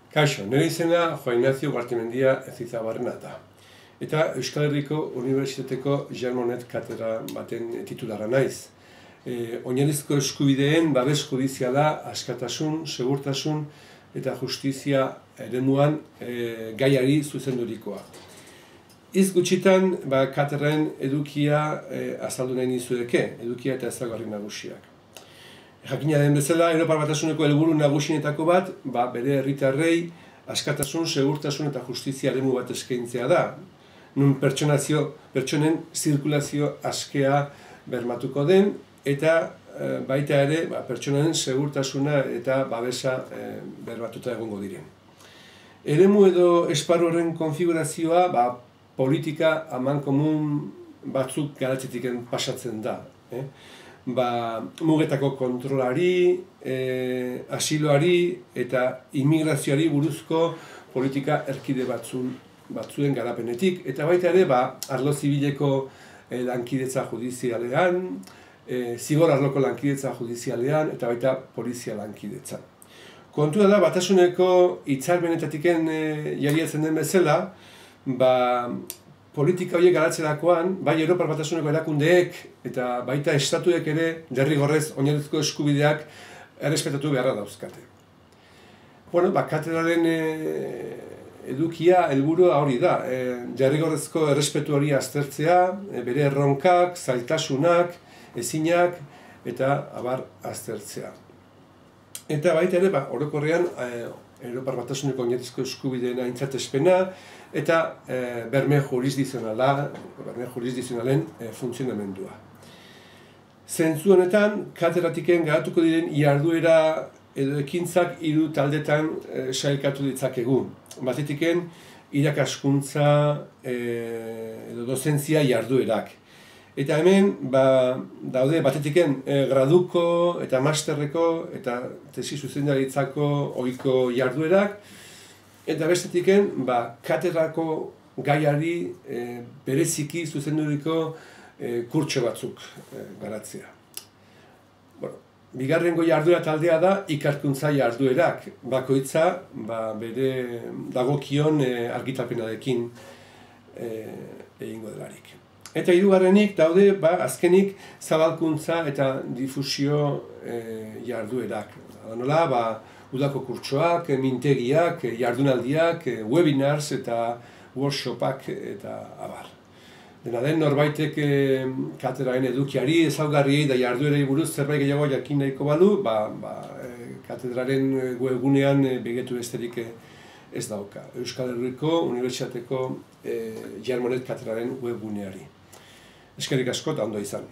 Kaixo, nire izena Juan Ignacio Gartimendia Ezizabarrena da. Eta Euskal Herriko Unibertsitateko Jean Monnet katedra baten titularra naiz. Oinarrizko eskubideen babes judiziala askatasun, segurtasun eta justizia eremuan gaiari zuzendurikoa. Hitz gutxitan katedraren edukia azaldu nahi nizueke, edukia eta ezaugarri nagusiak. Jakina den bezala, Europar Batasuneko helburu nagusienetako bat, bere herritarrei askatasun, segurtasun eta justizia eremu bat eskaintzea da. Nun pertsonen zirkulazio askea bermatuko den, eta baita ere pertsonen segurtasuna eta babesa bermatuta egongo diren. Eremu edo esparru horren konfigurazioa politika amankomun batzuk garatzetik pasatzen da. Mugetako kontrolari, asiloari eta immigrazioari buruzko politika erkide batzuen garapenetik, eta baita ere arlo zibileko lankidetza judizialean, zigor arloko lankidetza judizialean eta baita polizia lankidetza. Kontua da, Batasuneko hitzarmenetatiken jariatzen den bezala, politika horiek garatzerakoan, bai Europar Batasuneko erakundeek eta baita estatuek ere derrigorrez oinarrizko eskubideak errespetatu beharra dauzkate. Katedraren edukia helburua hori da, derrigorrezko errespetu hori aztertzea, bere erronkak, zailtasunak, ezinak eta abar aztertzea. Eta baita ere, orokorrean, Europar Batasuneko oinarrizko eskubideen aintzatespena eta berme jurisdizionalen funtzionamendua. Zentzu honetan, katedratiken garatuko diren jarduera edo ekintzak hiru taldetan sailkatu ditzakegu. Batetiken, irakaskuntza edo dozentzia jarduerak. Eta hemen, daude batetiken graduko eta masterreko eta tesi zuzendaritzako ohiko jarduerak, eta bestetiken, katedrako gaiari bereziki zuzenduriko kurtso batzuk garatzea. Bigarrengo jarduera taldea da ikerkuntza jarduerak, bakoitza bere dagokion argitapenarekin egingo delarik. Eta hirugarrenik daude, azkenik, zabalkuntza eta difusio jarduerak. Nola, udako kurtsoak, mintegiak, jardunaldiak, webinars eta workshopak eta abar. Dena den, norbaitek katedraren edukiari, ezaugarriei da jarduerei buruz zerbait gehiago jakin nahiko balu, katedraren webgunean begetu besterik ez dauka. Euskal Herriko Unibertsitateko Jean Monnet katedraren webguneari. Eskerrik asko eta ondo izan.